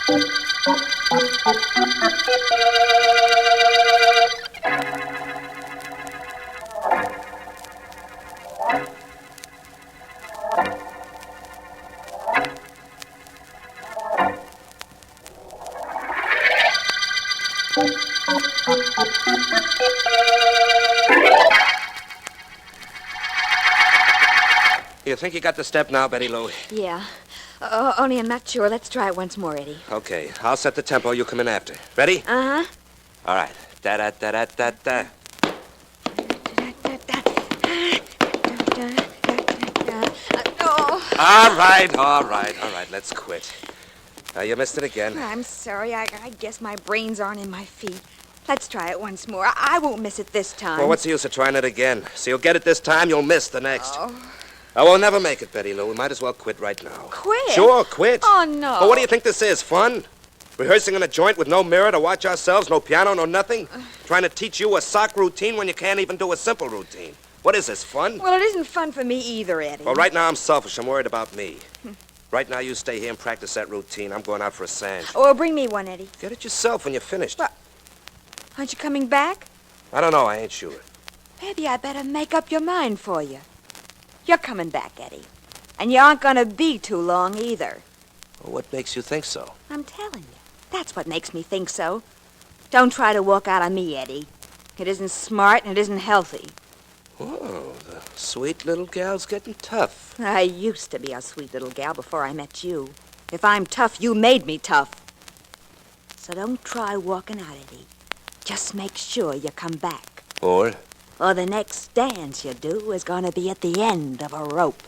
You think you got the step now, Betty Lou? Yeah. Only I'm not sure. Let's try it once more, Eddie. Okay, I'll set the tempo. You come in after. Ready? Uh-huh. All right. Da-da-da-da-da-da. All right. Let's quit. You missed it again. I'm sorry. I guess my brains aren't in my feet. Let's try it once more. I won't miss it this time. Well, what's the use of trying it again? So you'll get it this time, you'll miss the next. Oh. I will never make it, Betty Lou. We might as well quit right now. Quit? Sure, quit. Oh, no. Well, what do you think this is, fun? Rehearsing in a joint with no mirror to watch ourselves, no piano, no nothing? Trying to teach you a sock routine when you can't even do a simple routine. What is this, fun? Well, it isn't fun for me either, Eddie. Well, right now I'm selfish. I'm worried about me. Right now you stay here and practice that routine. I'm going out for a sandwich. Oh, bring me one, Eddie. Get it yourself when you're finished. Well, aren't you coming back? I don't know. I ain't sure. Maybe I better make up your mind for you. You're coming back, Eddie. And you aren't going to be too long either. Well, what makes you think so? I'm telling you. That's what makes me think so. Don't try to walk out on me, Eddie. It isn't smart and it isn't healthy. Oh, the sweet little gal's getting tough. I used to be a sweet little gal before I met you. If I'm tough, you made me tough. So don't try walking out, Eddie. Just make sure you come back. Or the next dance you do is going to be at the end of a rope.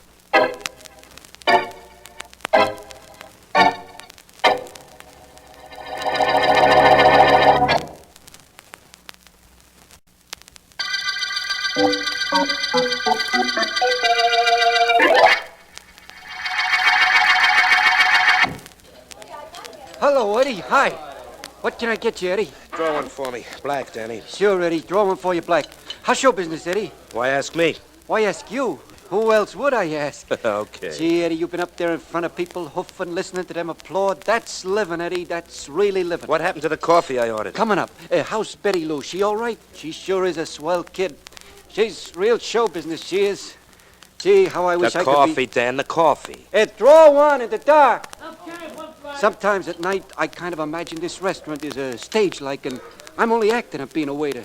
Hello, Eddie. Hi. What can I get you, Eddie? draw one for me. Black, Danny. Sure, Eddie. Draw one for you, Black. How's show business, Eddie? Why ask me? Why ask you? Who else would I ask? Okay. Gee, Eddie, you've been up there in front of people, hoofing, listening to them applaud. That's living, Eddie. That's really living. What happened to the coffee I ordered? Coming up. How's Betty Lou? She all right? She sure is a swell kid. She's real show business, she is. Gee, how I wish I could be... The coffee, Dan, the coffee. Draw one in the dark. Sometimes at night, I kind of imagine this restaurant is a stage-like, and I'm only acting at being a waiter.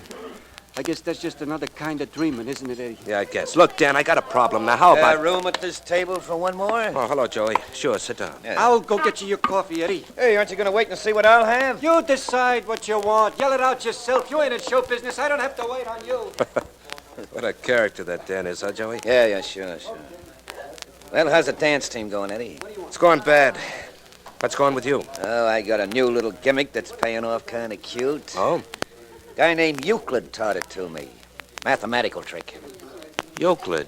I guess that's just another kind of dreaming, isn't it, Eddie? Yeah, I guess. Look, Dan, I got a problem. Now, how about... room at this table for one more? Oh, hello, Joey. Sure, sit down. Yeah. I'll go get you your coffee, Eddie. Hey, aren't you going to wait and see what I'll have? You decide what you want. Yell it out yourself. You ain't in show business. I don't have to wait on you. What a character that Dan is, huh, Joey? Yeah, sure. Well, how's the dance team going, Eddie? It's going bad. What's going with you? Oh, I got a new little gimmick that's paying off kind of cute. Oh? Guy named Euclid taught it to me. Mathematical trick. Euclid.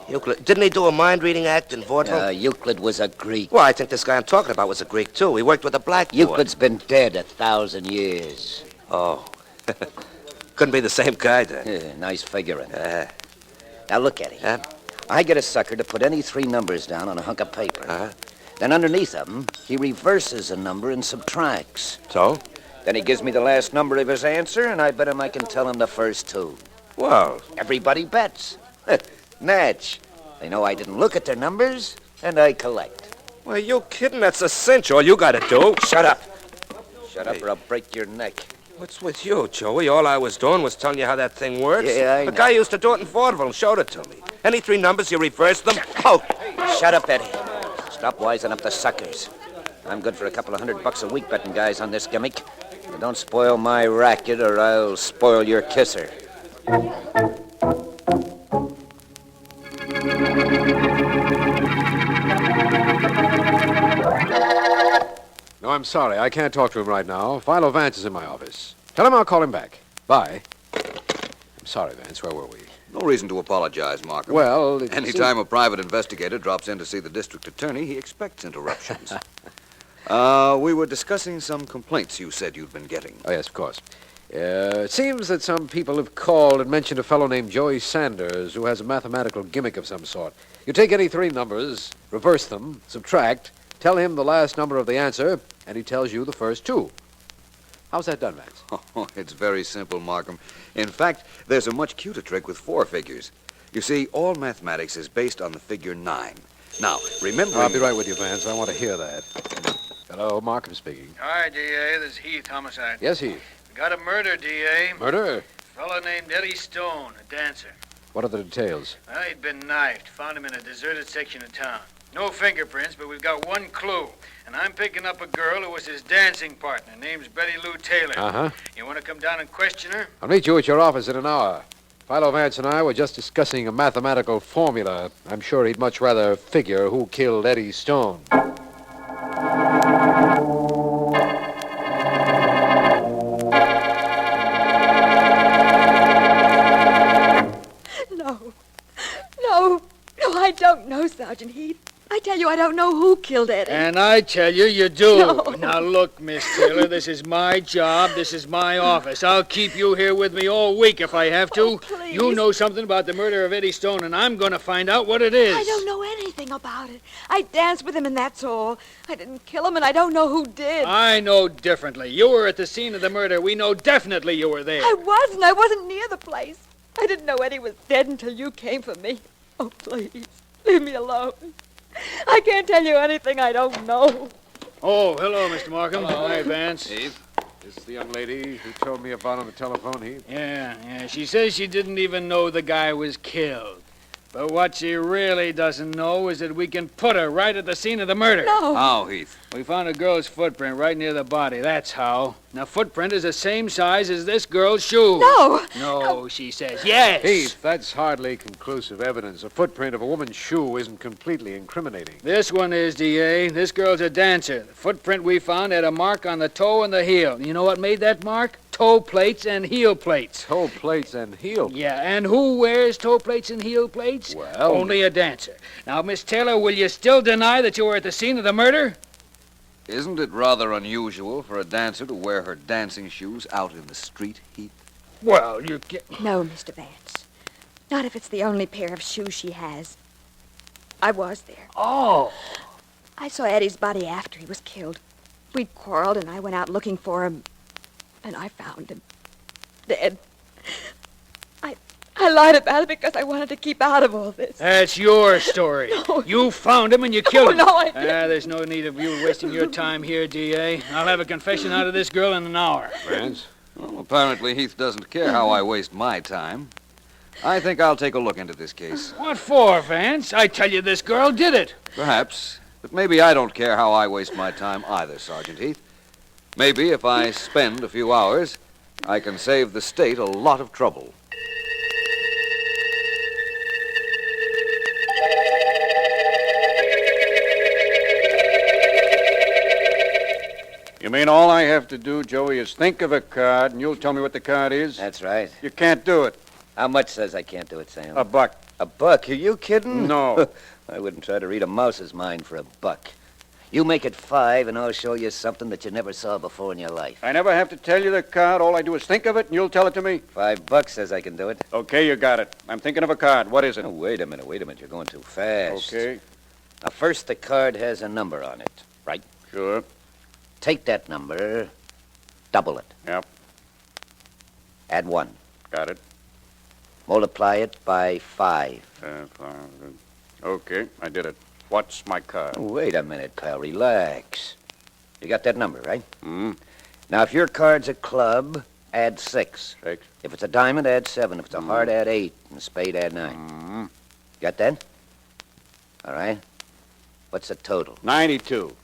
Didn't he do a mind-reading act in vaudeville? Euclid was a Greek. Well, I think this guy I'm talking about was a Greek, too. He worked with a blackboard. Euclid's been dead 1,000 years. Oh. Couldn't be the same guy, then. Yeah, nice figuring. Now, look, Eddie. Yeah? I get a sucker to put any 3 numbers down on a hunk of paper. Uh-huh. Then underneath them, he reverses a number and subtracts. So? Then he gives me the last number of his answer, and I bet him I can tell him the first 2. Well... Everybody bets. Natch. They know I didn't look at their numbers, and I collect. Well, you kidding? That's a cinch. All you gotta do... Shut up. Shut up or I'll break your neck. What's with you, Joey? All I was doing was telling you how that thing works. Yeah, I know. The guy used to do it in vaudeville and showed it to me. Any 3 numbers, you reverse them. Oh! Shut up, Eddie. Stop wising up the suckers. I'm good for a couple of $100 a week betting guys on this gimmick. But don't spoil my racket or I'll spoil your kisser. No, I'm sorry. I can't talk to him right now. Philo Vance is in my office. Tell him I'll call him back. Bye. I'm sorry, Vance. Where were we? No reason to apologize, Markham. Well, Anytime a private investigator drops in to see the district attorney, he expects interruptions. We were discussing some complaints you said you'd been getting. Oh, yes, of course. It seems that some people have called and mentioned a fellow named Joey Sanders who has a mathematical gimmick of some sort. You take any 3 numbers, reverse them, subtract, tell him the last number of the answer, and he tells you the first two. How's that done, Vance? Oh, it's very simple, Markham. In fact, there's a much cuter trick with 4 figures. You see, all mathematics is based on the figure 9. Now, remember... I'll be right with you, Vance. I want to hear that. Hello, Markham speaking. Hi, D.A. This is Heath, homicide. Yes, Heath. We got a murder, D.A. Murder? Fellow named Eddie Stone, a dancer. What are the details? Well, he'd been knifed. Found him in a deserted section of town. No fingerprints, but we've got one clue. And I'm picking up a girl who was his dancing partner. Name's Betty Lou Taylor. Uh-huh. You want to come down and question her? I'll meet you at your office in an hour. Philo Vance and I were just discussing a mathematical formula. I'm sure he'd much rather figure who killed Eddie Stone. No, I don't know, Sergeant Heath. I tell you, I don't know who killed Eddie. And I tell you, you do. No. Now, look, Miss Taylor, this is my job. This is my office. I'll keep you here with me all week if I have to. Oh, please. You know something about the murder of Eddie Stone, and I'm going to find out what it is. I don't know anything about it. I danced with him, and that's all. I didn't kill him, and I don't know who did. I know differently. You were at the scene of the murder. We know definitely you were there. I wasn't. I wasn't near the place. I didn't know Eddie was dead until you came for me. Oh, please, leave me alone. I can't tell you anything I don't know. Oh, hello, Mr. Markham. Hi, Vance. Heath, this is the young lady who told me about on the telephone, Heath. Yeah. She says she didn't even know the guy was killed. But what she really doesn't know is that we can put her right at the scene of the murder. No. How, Heath? We found a girl's footprint right near the body. That's how. Now, footprint is the same size as this girl's shoe. No. No, she says. Yes. Heath, that's hardly conclusive evidence. A footprint of a woman's shoe isn't completely incriminating. This one is, D.A. This girl's a dancer. The footprint we found had a mark on the toe and the heel. You know what made that mark? Toe plates and heel plates. Toe plates and heel plates. Yeah, and who wears toe plates and heel plates? Well... Only a dancer. Now, Miss Taylor, will you still deny that you were at the scene of the murder? Isn't it rather unusual for a dancer to wear her dancing shoes out in the street, Heath? Well, you can't... No, Mr. Vance. Not if it's the only pair of shoes she has. I was there. Oh. I saw Eddie's body after he was killed. We'd quarreled, and I went out looking for him. And I found him. Dead. I lied about it because I wanted to keep out of all this. That's your story. No. You found him and you killed him. No, I didn't. There's no need of you wasting your time here, D.A. I'll have a confession out of this girl in an hour. Vance? Well, apparently Heath doesn't care how I waste my time. I think I'll take a look into this case. What for, Vance? I tell you this girl did it. Perhaps. But maybe I don't care how I waste my time either, Sergeant Heath. Maybe if I spend a few hours, I can save the state a lot of trouble. You mean all I have to do, Joey, is think of a card, and you'll tell me what the card is? That's right. You can't do it. How much says I can't do it, Sam? $1. A buck? Are you kidding? No. I wouldn't try to read a mouse's mind for $1. You make it 5, and I'll show you something that you never saw before in your life. I never have to tell you the card. All I do is think of it, and you'll tell it to me. $5 says I can do it. Okay, you got it. I'm thinking of a card. What is it? Oh, wait a minute. You're going too fast. Okay, Now, first, the card has a number on it, right? sure. Take that number, double it. Yep. Add 1. Got it. Multiply it by 5. Okay, I did it. What's my card? Oh, wait a minute, pal. Relax. You got that number, right? Hmm? Now, if your card's a club, add 6. 6. If it's a diamond, add 7. If it's a heart, add 8. And a spade, add 9. Hmm? Got that? All right. What's the total? 92.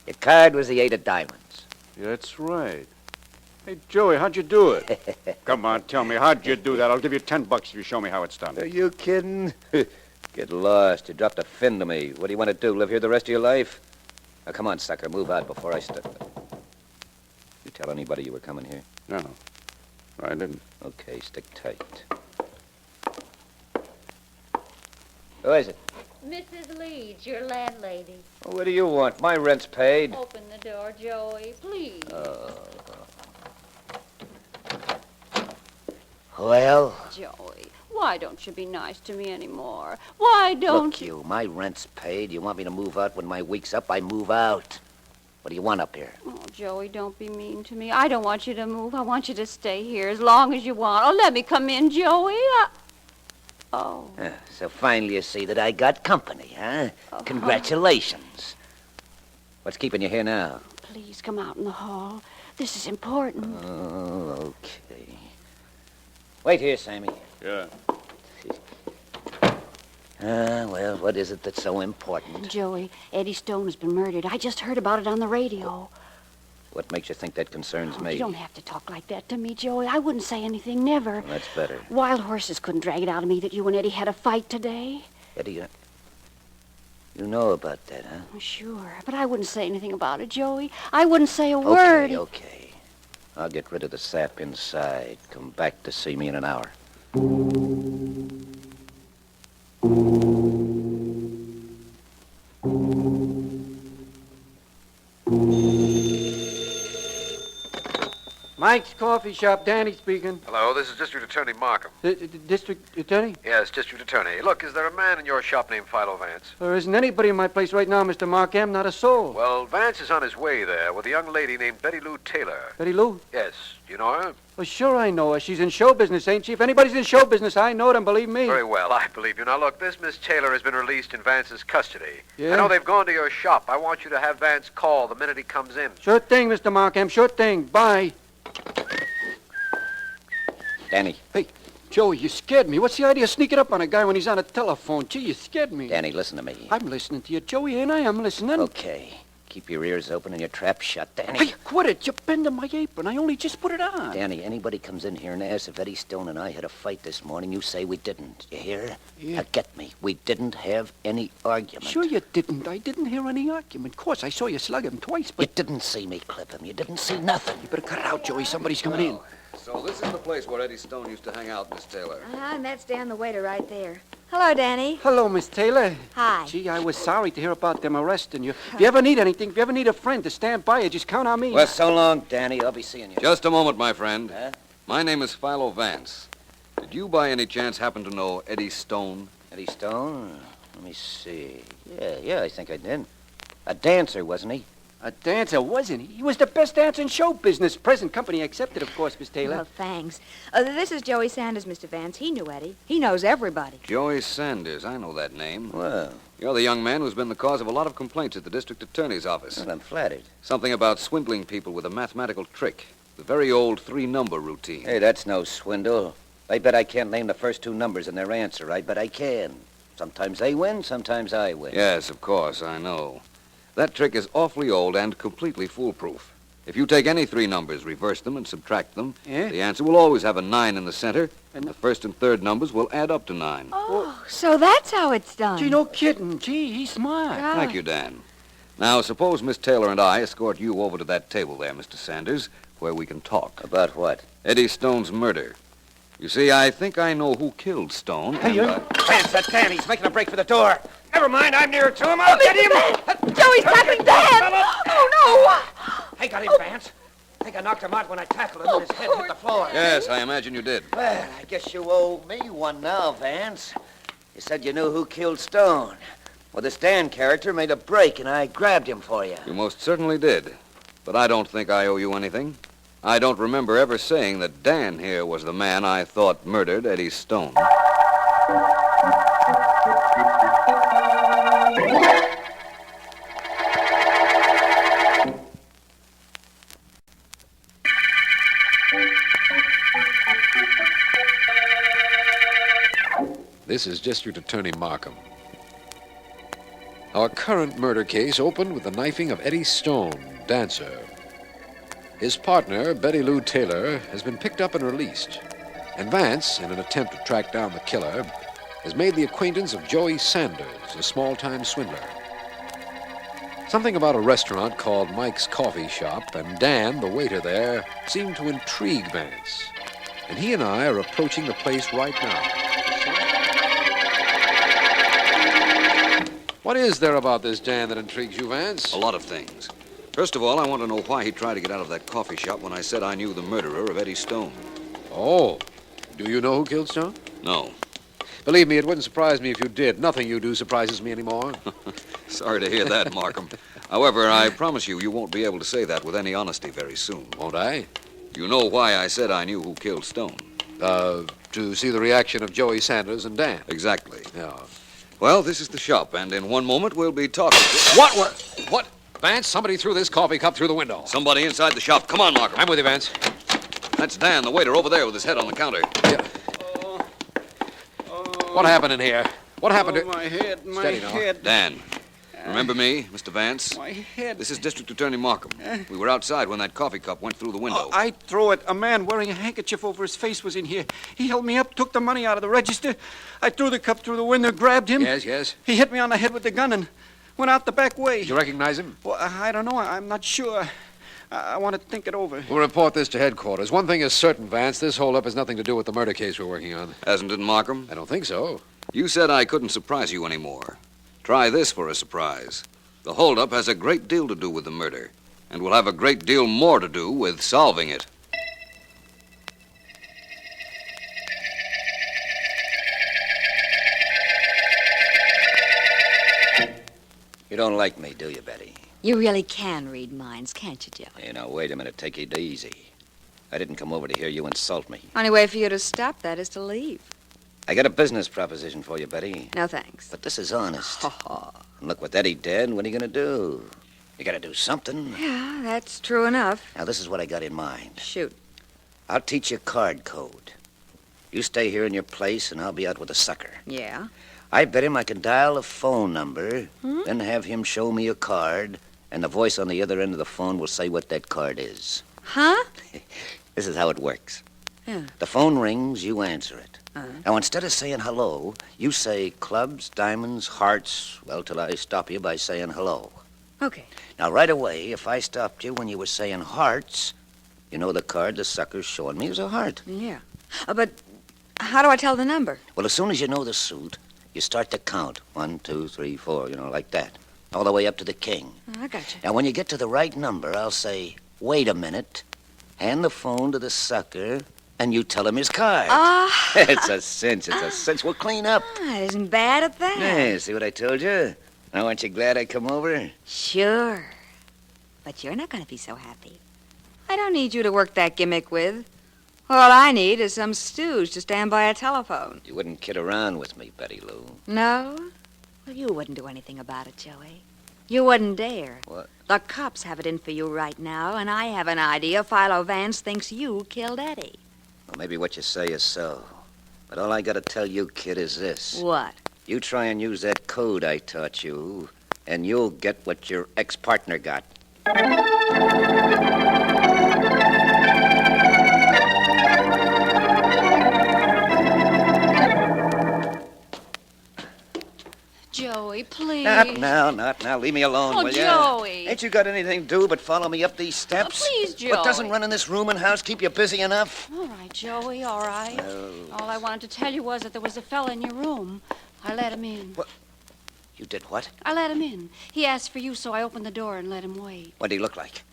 Your card was the 8 of diamonds. That's right. Hey, Joey, how'd you do it? Come on, tell me, how'd you do that? I'll give you $10 if you show me how it's done. Are you kidding? Get lost. You dropped a fin to me. What do you want to do, live here the rest of your life? Now, come on, sucker, move out before I start. You tell anybody you were coming here? No, I didn't. Okay, stick tight. Who is it? Mrs. Leeds, your landlady. Well, what do you want? My rent's paid. Open the door, Joey, please. Well, Joey, why don't you be nice to me anymore? Why don't look you, my rent's paid. You want me to move out when my week's up? I move out. What do you want up here? Oh, Joey, don't be mean to me. I don't want you to move. I want you to stay here as long as you want. Oh, let me come in, Joey. Oh. So finally you see that I got company, huh? Congratulations. What's keeping you here now? Please come out in the hall. This is important. Oh, okay. Wait here, Sammy. Yeah. Well, what is it that's so important? Joey, Eddie Stone has been murdered. I just heard about it on the radio. What makes you think that concerns me? You don't have to talk like that to me, Joey. I wouldn't say anything, never. Well, that's better. Wild horses couldn't drag it out of me that you and Eddie had a fight today. Eddie, you know about that, huh? Sure, but I wouldn't say anything about it, Joey. I wouldn't say a word. Okay. I'll get rid of the sap inside. Come back to see me in an hour. Mike's Coffee Shop, Danny speaking. Hello, this is District Attorney Markham. The District Attorney? Yes, District Attorney. Look, is there a man in your shop named Philo Vance? There isn't anybody in my place right now, Mr. Markham, not a soul. Well, Vance is on his way there with a young lady named Betty Lou Taylor. Betty Lou? Yes. Do you know her? Well, sure I know her. She's in show business, ain't she? If anybody's in show business, I know them, believe me. Very well, I believe you. Now, look, this Miss Taylor has been released in Vance's custody. Yeah? I know they've gone to your shop. I want you to have Vance call the minute he comes in. Sure thing, Mr. Markham, sure thing. Bye. Danny. Hey, Joey, you scared me. What's the idea of sneaking up on a guy when he's on a telephone? Gee, you scared me. Danny, listen to me. I'm listening to you, Joey, ain't I? I'm listening. Okay. Keep your ears open and your trap shut, Danny. Hey, quit it. You're bending my apron. I only just put it on. Danny, anybody comes in here and asks if Eddie Stone and I had a fight this morning, you say we didn't. You hear? Yeah. Now get me. We didn't have any argument. Sure you didn't. I didn't hear any argument. Of course, I saw you slug him twice, but... You didn't see me clip him. You didn't see nothing. You better cut it out, Joey. Somebody's coming in. So this is the place where Eddie Stone used to hang out, Miss Taylor. And that's Dan the waiter right there. Hello, Danny. Hello, Miss Taylor. Hi. Gee, I was sorry to hear about them arresting you. If you ever need anything, if you ever need a friend to stand by you, just count on me. Well, so long, Danny. I'll be seeing you. Just a moment, my friend. Huh? My name is Philo Vance. Did you by any chance happen to know Eddie Stone? Eddie Stone? Let me see. Yeah, I think I did. A dancer, wasn't he? A dancer, wasn't he? He was the best dancer in show business. Present company accepted, of course, Miss Taylor. Well, thanks. This is Joey Sanders, Mr. Vance. He knew Eddie. He knows everybody. Joey Sanders. I know that name. Well, You're the young man who's been the cause of a lot of complaints at the district attorney's office. I'm flattered. Something about swindling people with a mathematical trick. The very old three-number routine. Hey, that's no swindle. I bet I can't name the first two numbers in their answer. I bet I can. Sometimes they win, sometimes I win. Yes, of course, I know. That trick is awfully old and completely foolproof. If you take any three numbers, reverse them, and subtract them, Yeah? the answer will always have a 9 in the center, and the first and third numbers will add up to 9. Oh, so that's how it's done. Gee, no kidding. Gee, he's smart. Thank you, Dan. Now, suppose Miss Taylor and I escort you over to that table there, Mr. Sanders, where we can talk. About what? Eddie Stone's murder. You see, I think I know who killed Stone. Hey, Vance, that's Dan. He's making a break for the door. Never mind, I'm nearer to him. I'll get him. Joey's tapping Dan! Oh, I got him, Vance. I think I knocked him out when I tackled him and his head hit the floor. Yes, I imagine you did. Well, I guess you owe me one now, Vance. You said you knew who killed Stone. Well, this Dan character made a break, and I grabbed him for you. You most certainly did. But I don't think I owe you anything. I don't remember ever saying that Dan here was the man I thought murdered Eddie Stone. This is District Attorney Markham. Our current murder case opened with the knifing of Eddie Stone, dancer. His partner, Betty Lou Taylor, has been picked up and released. And Vance, in an attempt to track down the killer, has made the acquaintance of Joey Sanders, a small-time swindler. Something about a restaurant called Mike's Coffee Shop and Dan, the waiter there, seemed to intrigue Vance. And he and I are approaching the place right now. What is there about this Dan that intrigues you, Vance? A lot of things. First of all, I want to know why he tried to get out of that coffee shop when I said I knew the murderer of Eddie Stone. Oh, do you know who killed Stone? No. Believe me, it wouldn't surprise me if you did. Nothing you do surprises me anymore. Sorry to hear that, Markham. However, I promise you won't be able to say that with any honesty very soon. Won't I? You know why I said I knew who killed Stone. To see the reaction of Joey Sanders and Dan. Exactly. Yeah. Well, this is the shop, and in one moment we'll be talking to... What? Vance, somebody threw this coffee cup through the window. Somebody inside the shop. Come on, Markham. I'm with you, Vance. That's Dan, the waiter, over there with his head on the counter. Yeah. What happened in here? What happened to... My head, my Steady now. head. Dan, remember me, Mr. Vance? My head. This is District Attorney Markham. We were outside when that coffee cup went through the window. I threw it. A man wearing a handkerchief over his face was in here. He held me up, took the money out of the register. I threw the cup through the window, grabbed him. Yes. He hit me on the head with the gun and went out the back way. Did you recognize him? Well, I don't know. I'm not sure. I want to think it over. We'll report this to headquarters. One thing is certain, Vance. This holdup has nothing to do with the murder case we're working on. Hasn't it, Markham? I don't think so. You said I couldn't surprise you anymore. Try this for a surprise. The holdup has a great deal to do with the murder, and will have a great deal more to do with solving it. You don't like me, do you, Betty? You really can read minds, can't you, Joey? Hey, now, wait a minute. Take it easy. I didn't come over to hear you insult me. Only way for you to stop that is to leave. I got a business proposition for you, Betty. No thanks. But this is honest. And look what Eddie did. What are you going to do? You got to do something. Yeah, that's true enough. Now, this is what I got in mind. Shoot. I'll teach you card code. You stay here in your place, and I'll be out with a sucker. Yeah? I bet him I can dial a phone number, then have him show me a card, and the voice on the other end of the phone will say what that card is. Huh? This is how it works. Yeah. The phone rings, you answer it. Now, instead of saying hello, you say clubs, diamonds, hearts, well, till I stop you by saying hello. Okay. Now, right away, if I stopped you when you were saying hearts, you know the card the sucker's showing me is a heart. Yeah. But how do I tell the number? Well, as soon as you know the suit, you start to count. 1, 2, 3, 4, like that. All the way up to the king. I got you. Now, when you get to the right number, I'll say, wait a minute, hand the phone to the sucker, and you tell him his card. It's a cinch. We'll clean up. It isn't bad at that. Yeah, see what I told you? Now, aren't you glad I come over? Sure. But you're not going to be so happy. I don't need you to work that gimmick with. All I need is some stooge to stand by a telephone. You wouldn't kid around with me, Betty Lou. No? Well, you wouldn't do anything about it, Joey. You wouldn't dare. What? The cops have it in for you right now, and I have an idea Philo Vance thinks you killed Eddie. Well, maybe what you say is so. But all I gotta tell you, kid, is this. What? You try and use that code I taught you, and you'll get what your ex-partner got. Joey, please. Not now. Leave me alone, Oh, will ya? Joey. Ain't you got anything to do but follow me up these steps? Please, Joey. What doesn't run in this room and house keep you busy enough? All right, Joey, all right. All I wanted to tell you was that there was a fella in your room. I let him in. What? You did what? I let him in. He asked for you, so I opened the door and let him wait. What'd he look like?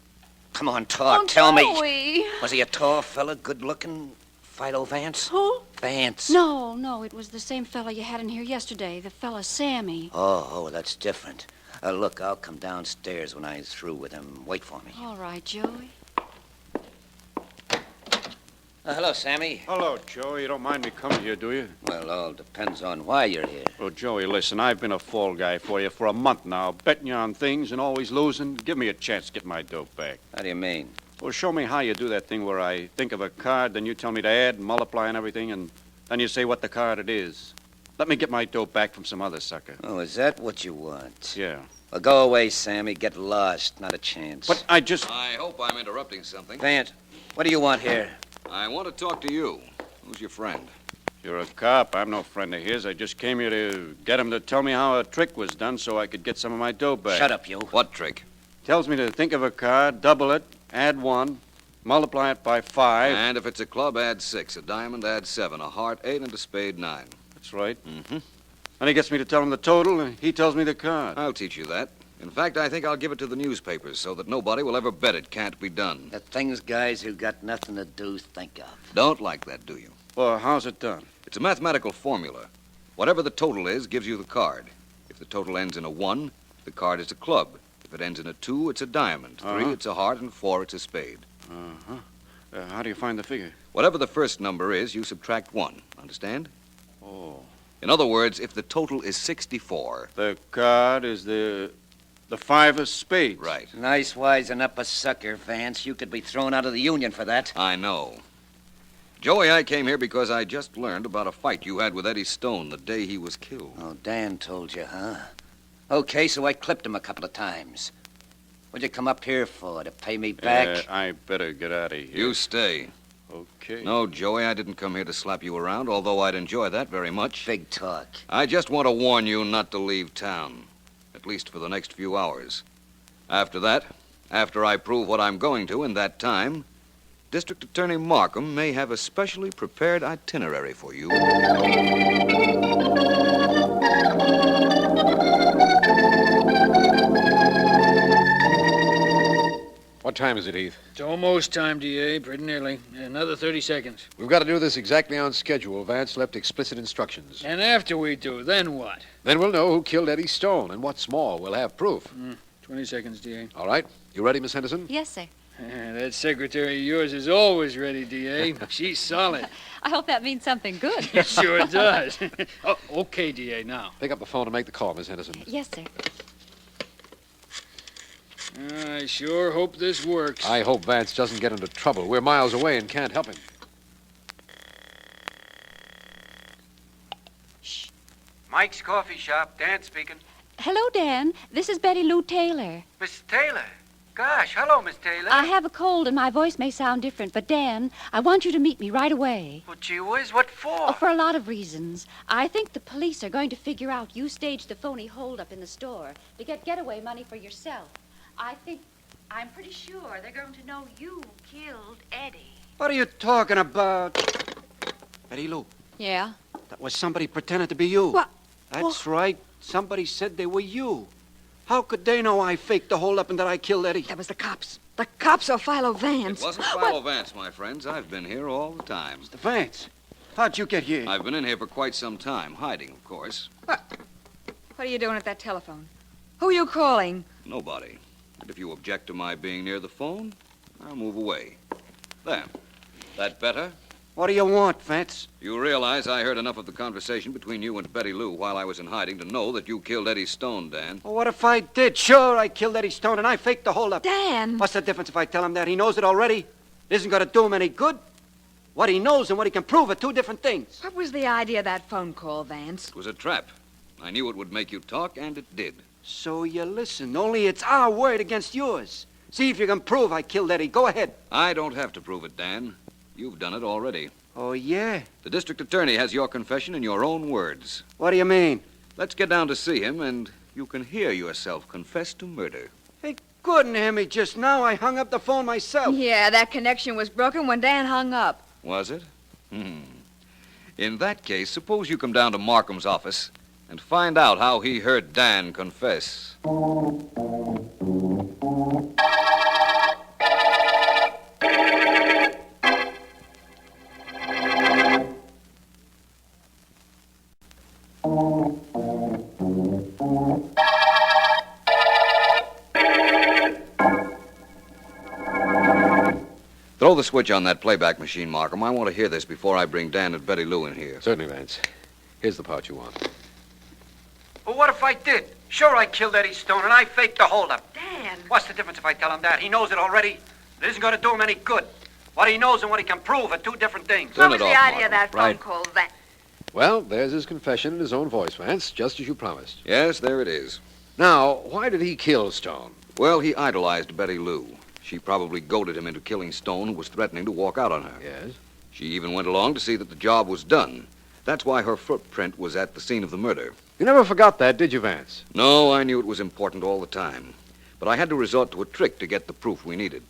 Come on, talk. Oh, Tell me. Joey. Was he a tall fella, good-looking? Philo Vance? Who? Vance. No, it was the same fella you had in here yesterday, the fella Sammy. Oh, that's different. Look, I'll come downstairs when I'm through with him. Wait for me. All right, Joey. Hello, Sammy. Hello, Joe. You don't mind me coming here, do you? Well, all depends on why you're here. Oh, Joey, listen, I've been a fall guy for you for a month now, betting you on things and always losing. Give me a chance to get my dope back. How do you mean? Well, show me how you do that thing where I think of a card, then you tell me to add and multiply and everything, and then you say what the card it is. Let me get my dope back from some other sucker. Oh, is that what you want? Yeah. Well, go away, Sammy. Get lost. Not a chance. But I just... I hope I'm interrupting something. Vance, what do you want here? I want to talk to you. Who's your friend? You're a cop. I'm no friend of his. I just came here to get him to tell me how a trick was done so I could get some of my dope back. Shut up, you. What trick? Tells me to think of a card, double it, add 1, multiply it by 5. And if it's a club, add 6. A diamond, add 7. A heart, 8. And a spade, 9. That's right. Mm-hmm. And he gets me to tell him the total, and he tells me the card. I'll teach you that. In fact, I think I'll give it to the newspapers so that nobody will ever bet it can't be done. The things guys who got nothing to do think of. Don't like that, do you? Well, how's it done? It's a mathematical formula. Whatever the total is gives you the card. If the total ends in a 1, the card is a club. If it ends in a 2, it's a diamond. 3, it's a heart, and 4, it's a spade. How do you find the figure? Whatever the first number is, you subtract 1. Understand? Oh. In other words, if the total is 64... The card is the 5 of spades. Right. Nice wising up a sucker, Vance. You could be thrown out of the union for that. I know. Joey, I came here because I just learned about a fight you had with Eddie Stone the day he was killed. Oh, Dan told you, huh? Okay, so I clipped him a couple of times. What'd you come up here for, to pay me back? I better get out of here. You stay. Okay. No, Joey, I didn't come here to slap you around, although I'd enjoy that very much. Big talk. I just want to warn you not to leave town, at least for the next few hours. After that, after I prove what I'm going to in that time, District Attorney Markham may have a specially prepared itinerary for you. What time is it, Heath? It's almost time, D.A. Pretty nearly. Another 30 seconds. We've got to do this exactly on schedule. Vance left explicit instructions. And after we do, then what? Then we'll know who killed Eddie Stone, and what's more, we'll have proof. 20 seconds, D.A. All right. You ready, Miss Henderson? Yes, sir. That secretary of yours is always ready, D.A. She's solid. I hope that means something good. It sure does. Oh, okay, D.A., now. Pick up the phone and make the call, Miss Henderson. Yes, sir. I sure hope this works. I hope Vance doesn't get into trouble. We're miles away and can't help him. Mike's Coffee Shop. Dan speaking. Hello, Dan. This is Betty Lou Taylor. Miss Taylor. Gosh, hello, Miss Taylor. I have a cold and my voice may sound different, but Dan, I want you to meet me right away. Well, gee whiz, what for? Oh, for a lot of reasons. I think the police are going to figure out you staged the phony holdup in the store to get getaway money for yourself. I'm pretty sure they're going to know you killed Eddie. What are you talking about? Betty Lou, Yeah? that was somebody pretending to be you. What? That's right. Somebody said they were you. How could they know I faked the holdup and that I killed Eddie? That was the cops. The cops or Philo Vance. It wasn't Philo Vance, my friends. I've been here all the time. Mr. Vance, how'd you get here? I've been in here for quite some time, hiding, of course. What are you doing at that telephone? Who are you calling? Nobody. And if you object to my being near the phone, I'll move away. There. That better? What do you want, Vance? You realize I heard enough of the conversation between you and Betty Lou while I was in hiding to know that you killed Eddie Stone, Dan. Well, what if I did? Sure, I killed Eddie Stone and I faked the holdup. Dan! What's the difference if I tell him that? He knows it already. It isn't going to do him any good. What he knows and what he can prove are two different things. What was the idea of that phone call, Vance? It was a trap. I knew it would make you talk, and it did. So you listen. Only it's our word against yours. See if you can prove I killed Eddie. Go ahead. I don't have to prove it, Dan. You've done it already. Oh, yeah? The district attorney has your confession in your own words. What do you mean? Let's get down to see him, and you can hear yourself confess to murder. He couldn't hear me just now. I hung up the phone myself. Yeah, that connection was broken when Dan hung up. Was it? In that case, suppose you come down to Markham's office and find out how he heard Dan confess. Throw the switch on that playback machine, Markham. I want to hear this before I bring Dan and Betty Lou in here. Certainly, Vance. Here's the part you want. Well, what if I did? Sure, I killed Eddie Stone and I faked the holdup. Dan! What's the difference if I tell him that? He knows it already. It isn't going to do him any good. What he knows and what he can prove are two different things. Turn What was it the off, idea of that Markham. phone call, Vance? Well, there's his confession in his own voice, Vance, just as you promised. Yes, there it is. Now, why did he kill Stone? Well, he idolized Betty Lou. She probably goaded him into killing Stone and was threatening to walk out on her. Yes? She even went along to see that the job was done. That's why her footprint was at the scene of the murder. You never forgot that, did you, Vance? No, I knew it was important all the time. But I had to resort to a trick to get the proof we needed.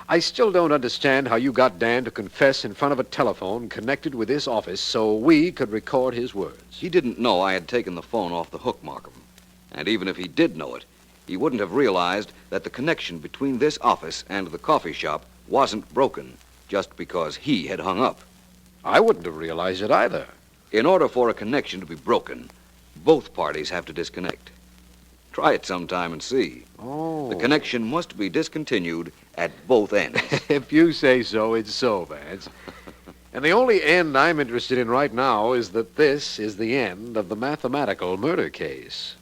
I still don't understand how you got Dan to confess in front of a telephone connected with this office so we could record his words. He didn't know I had taken the phone off the hook, Markham. And even if he did know it, he wouldn't have realized that the connection between this office and the coffee shop wasn't broken just because he had hung up. I wouldn't have realized it either. In order for a connection to be broken, both parties have to disconnect. Try it sometime and see. Oh. The connection must be discontinued at both ends. If you say so, it's so, Vance. And the only end I'm interested in right now is that this is the end of the mathematical murder case.